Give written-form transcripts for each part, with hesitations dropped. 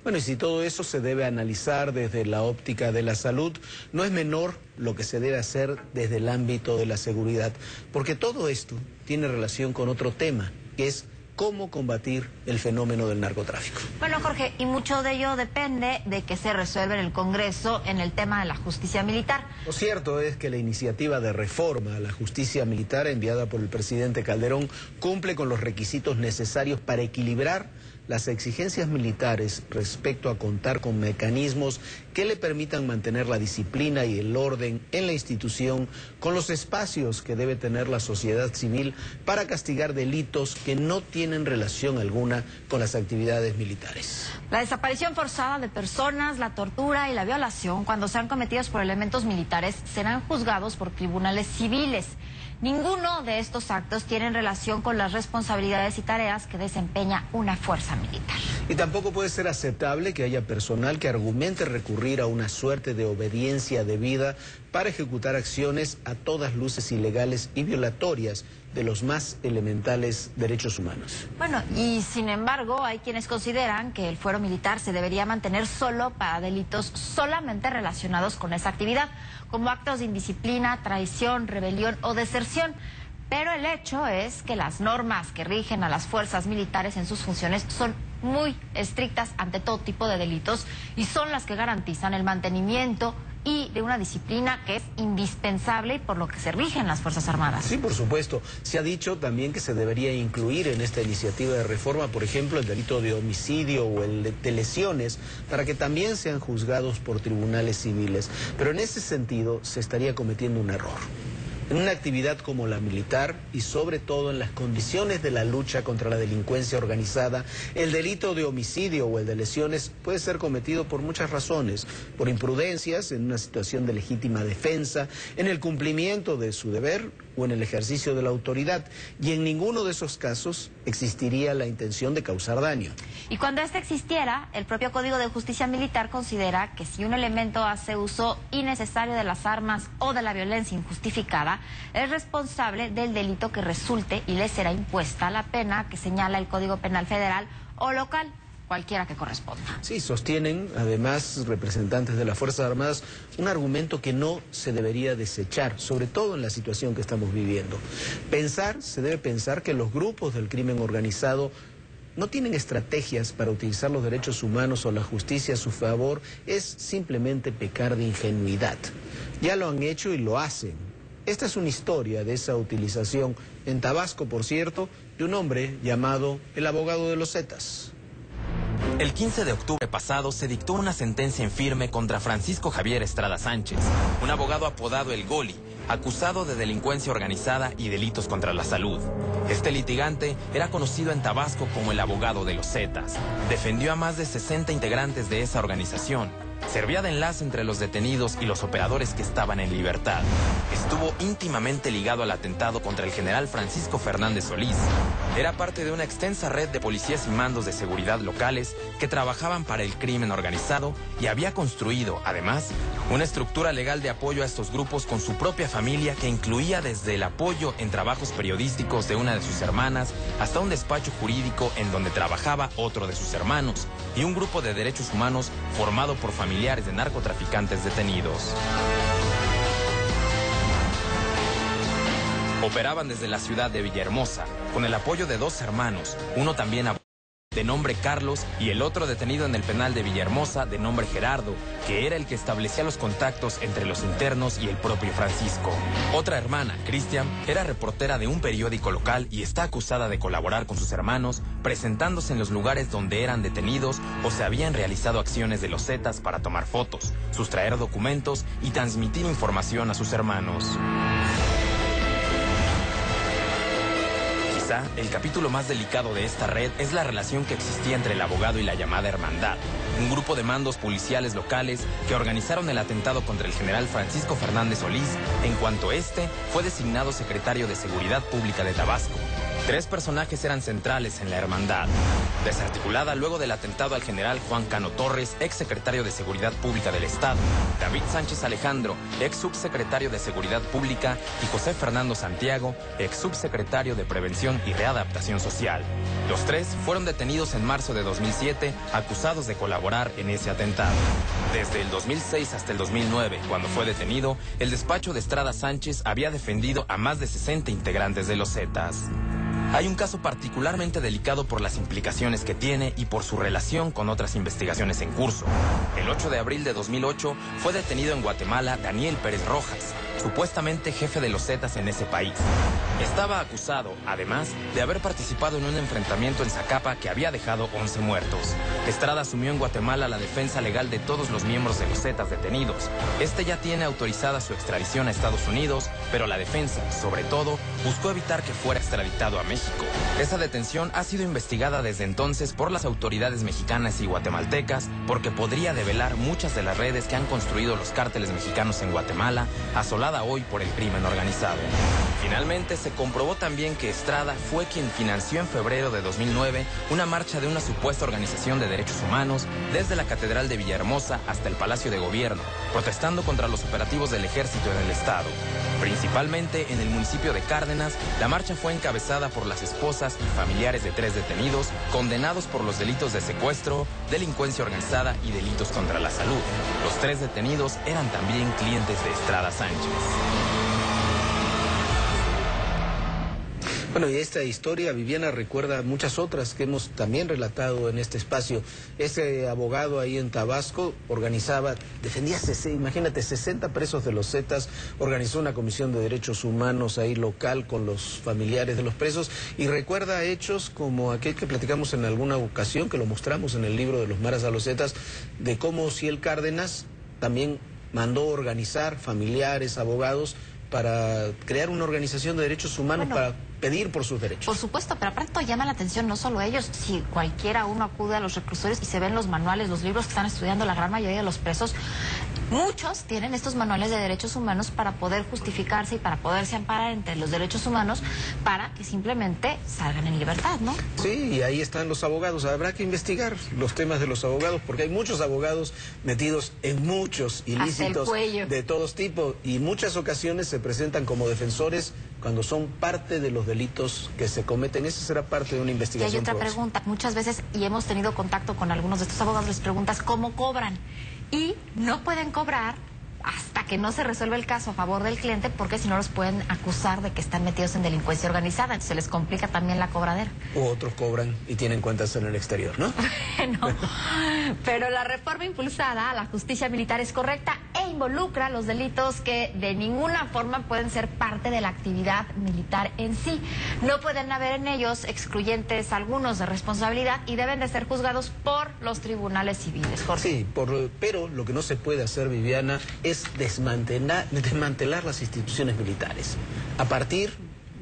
Bueno, y si todo eso se debe analizar desde la óptica de la salud, no es menor lo que se debe hacer desde el ámbito de la seguridad, porque todo esto tiene relación con otro tema, que es cómo combatir el fenómeno del narcotráfico. Bueno, Jorge, y mucho de ello depende de que se resuelva en el Congreso en el tema de la justicia militar. Lo cierto es que la iniciativa de reforma a la justicia militar enviada por el presidente Calderón cumple con los requisitos necesarios para equilibrar las exigencias militares respecto a contar con mecanismos que le permitan mantener la disciplina y el orden en la institución, con los espacios que debe tener la sociedad civil para castigar delitos que no tienen relación alguna con las actividades militares. La desaparición forzada de personas, la tortura y la violación, cuando sean cometidos por elementos militares, serán juzgados por tribunales civiles. Ninguno de estos actos tiene relación con las responsabilidades y tareas que desempeña una fuerza militar. Y tampoco puede ser aceptable que haya personal que argumente recurrir a una suerte de obediencia debida para ejecutar acciones a todas luces ilegales y violatorias de los más elementales derechos humanos. Bueno, y sin embargo, hay quienes consideran que el fuero militar se debería mantener solo para delitos solamente relacionados con esa actividad, como actos de indisciplina, traición, rebelión o deserción. Pero el hecho es que las normas que rigen a las fuerzas militares en sus funciones son muy estrictas ante todo tipo de delitos y son las que garantizan el mantenimiento y de una disciplina que es indispensable y por lo que se rigen las Fuerzas Armadas. Sí, por supuesto. Se ha dicho también que se debería incluir en esta iniciativa de reforma, por ejemplo, el delito de homicidio o el de lesiones, para que también sean juzgados por tribunales civiles. Pero en ese sentido se estaría cometiendo un error. En una actividad como la militar y sobre todo en las condiciones de la lucha contra la delincuencia organizada, el delito de homicidio o el de lesiones puede ser cometido por muchas razones, por imprudencias, en una situación de legítima defensa, en el cumplimiento de su deber o en el ejercicio de la autoridad, y en ninguno de esos casos existiría la intención de causar daño. Y cuando este existiera, el propio Código de Justicia Militar considera que si un elemento hace uso innecesario de las armas o de la violencia injustificada, es responsable del delito que resulte y le será impuesta la pena que señala el Código Penal Federal o local, cualquiera que corresponda. Sí, sostienen, además, representantes de las Fuerzas Armadas, un argumento que no se debería desechar, sobre todo en la situación que estamos viviendo. Se debe pensar que los grupos del crimen organizado no tienen estrategias para utilizar los derechos humanos o la justicia a su favor, es simplemente pecar de ingenuidad. Ya lo han hecho y lo hacen. Esta es una historia de esa utilización, en Tabasco, por cierto, de un hombre llamado el abogado de los Zetas. El 15 de octubre pasado se dictó una sentencia en firme contra Francisco Javier Estrada Sánchez, un abogado apodado El Goli, acusado de delincuencia organizada y delitos contra la salud. Este litigante era conocido en Tabasco como el abogado de los Zetas. Defendió a más de 60 integrantes de esa organización. Servía de enlace entre los detenidos y los operadores que estaban en libertad. Estuvo íntimamente ligado al atentado contra el general Francisco Fernández Solís. Era parte de una extensa red de policías y mandos de seguridad locales que trabajaban para el crimen organizado y había construido, además, una estructura legal de apoyo a estos grupos con su propia familia que incluía desde el apoyo en trabajos periodísticos de una de sus hermanas hasta un despacho jurídico en donde trabajaba otro de sus hermanos y un grupo de derechos humanos formado por familiares de narcotraficantes detenidos. Operaban desde la ciudad de Villahermosa, con el apoyo de dos hermanos, uno también de nombre Carlos y el otro detenido en el penal de Villahermosa de nombre Gerardo, que era el que establecía los contactos entre los internos y el propio Francisco. Otra hermana, Cristian, era reportera de un periódico local y está acusada de colaborar con sus hermanos, presentándose en los lugares donde eran detenidos o se habían realizado acciones de los Zetas para tomar fotos, sustraer documentos y transmitir información a sus hermanos. Quizá el capítulo más delicado de esta red es la relación que existía entre el abogado y la llamada Hermandad, un grupo de mandos policiales locales que organizaron el atentado contra el general Francisco Fernández Solís en cuanto este fue designado secretario de Seguridad Pública de Tabasco. 3 personajes eran centrales en la hermandad. Desarticulada luego del atentado al general Juan Cano Torres, ex secretario de Seguridad Pública del Estado, David Sánchez Alejandro, ex subsecretario de Seguridad Pública, y José Fernando Santiago, ex subsecretario de Prevención y Readaptación Social. Los 3 fueron detenidos en marzo de 2007, acusados de colaborar en ese atentado. Desde el 2006 hasta el 2009, cuando fue detenido, el despacho de Estrada Sánchez había defendido a más de 60 integrantes de los Zetas. Hay un caso particularmente delicado por las implicaciones que tiene y por su relación con otras investigaciones en curso. El 8 de abril de 2008 fue detenido en Guatemala Daniel Pérez Rojas, supuestamente jefe de los Zetas en ese país. Estaba acusado, además, de haber participado en un enfrentamiento en Zacapa que había dejado 11 muertos. Estrada asumió en Guatemala la defensa legal de todos los miembros de los Zetas detenidos. Este ya tiene autorizada su extradición a Estados Unidos, pero la defensa, sobre todo, buscó evitar que fuera extraditado a México. Esa detención ha sido investigada desde entonces por las autoridades mexicanas y guatemaltecas porque podría develar muchas de las redes que han construido los cárteles mexicanos en Guatemala, asolada hoy por el crimen organizado. Finalmente, se comprobó también que Estrada fue quien financió en febrero de 2009 una marcha de una supuesta organización de derechos humanos desde la Catedral de Villahermosa hasta el Palacio de Gobierno, protestando contra los operativos del ejército en el estado. Principalmente en el municipio de Cárdenas, la marcha fue encabezada por las esposas y familiares de 3 detenidos condenados por los delitos de secuestro, delincuencia organizada y delitos contra la salud. Los 3 detenidos eran también clientes de Estrada Sánchez. Bueno, y esta historia, Viviana, recuerda muchas otras que hemos también relatado en este espacio. Ese abogado ahí en Tabasco defendía, imagínate, 60 presos de los Zetas, organizó una comisión de derechos humanos ahí local con los familiares de los presos y recuerda hechos como aquel que platicamos en alguna ocasión, que lo mostramos en el libro de los maras a los Zetas, de cómo Ciel Cárdenas también mandó organizar familiares, abogados, para crear una organización de derechos humanos, para pedir por sus derechos. Por supuesto, pero aparte llama la atención no solo ellos, si cualquiera uno acude a los reclusorios y se ven los manuales, los libros que están estudiando la gran mayoría de los presos, muchos tienen estos manuales de derechos humanos para poder justificarse y para poderse amparar entre los derechos humanos para que simplemente salgan en libertad, ¿no? Sí, y ahí están los abogados. Habrá que investigar los temas de los abogados porque hay muchos abogados metidos en muchos ilícitos de todos tipos y muchas ocasiones se presentan como defensores cuando son parte de los delitos que se cometen. Esa será parte de una investigación. Y hay otra pregunta, muchas veces, y hemos tenido contacto con algunos de estos abogados, les preguntas cómo cobran. Y no pueden cobrar hasta que no se resuelve el caso a favor del cliente, porque si no los pueden acusar de que están metidos en delincuencia organizada. Entonces se les complica también la cobradera. U otros cobran y tienen cuentas en el exterior, ¿no? No, pero la reforma impulsada a la justicia militar es correcta e involucra los delitos que de ninguna forma pueden ser parte de la actividad militar en sí. No pueden haber en ellos excluyentes algunos de responsabilidad y deben de ser juzgados por los tribunales civiles, Jorge. Sí, pero lo que no se puede hacer, Viviana, es desmantelar las instituciones militares a partir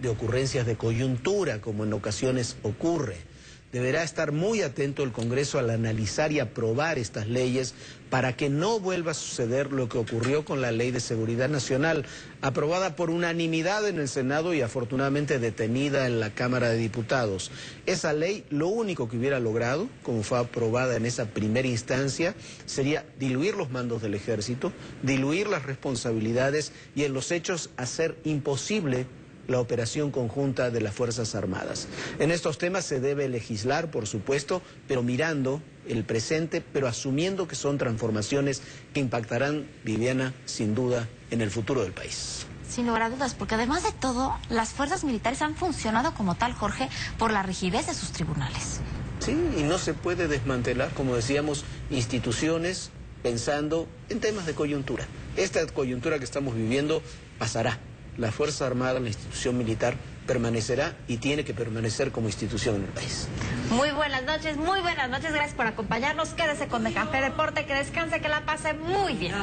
de ocurrencias de coyuntura, como en ocasiones ocurre. Deberá estar muy atento el Congreso al analizar y aprobar estas leyes para que no vuelva a suceder lo que ocurrió con la Ley de Seguridad Nacional, aprobada por unanimidad en el Senado y afortunadamente detenida en la Cámara de Diputados. Esa ley, lo único que hubiera logrado, como fue aprobada en esa primera instancia, sería diluir los mandos del Ejército, diluir las responsabilidades y en los hechos hacer imposible la operación conjunta de las Fuerzas Armadas. En estos temas se debe legislar, por supuesto, pero mirando el presente, pero asumiendo que son transformaciones que impactarán, Viviana, sin duda, en el futuro del país. Sin lugar a dudas, porque además de todo, las fuerzas militares han funcionado como tal, Jorge, por la rigidez de sus tribunales. Sí, y no se puede desmantelar, como decíamos, instituciones pensando en temas de coyuntura. Esta coyuntura que estamos viviendo pasará. La Fuerza Armada, la institución militar, permanecerá y tiene que permanecer como institución en el país. Muy buenas noches, gracias por acompañarnos. Quédese con De Café Deporte, que descanse, que la pase muy bien.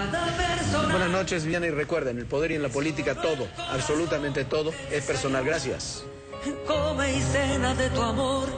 Buenas noches, Viana, y recuerden, el poder y en la política todo, absolutamente todo, es personal. Gracias. Come y cena de tu amor.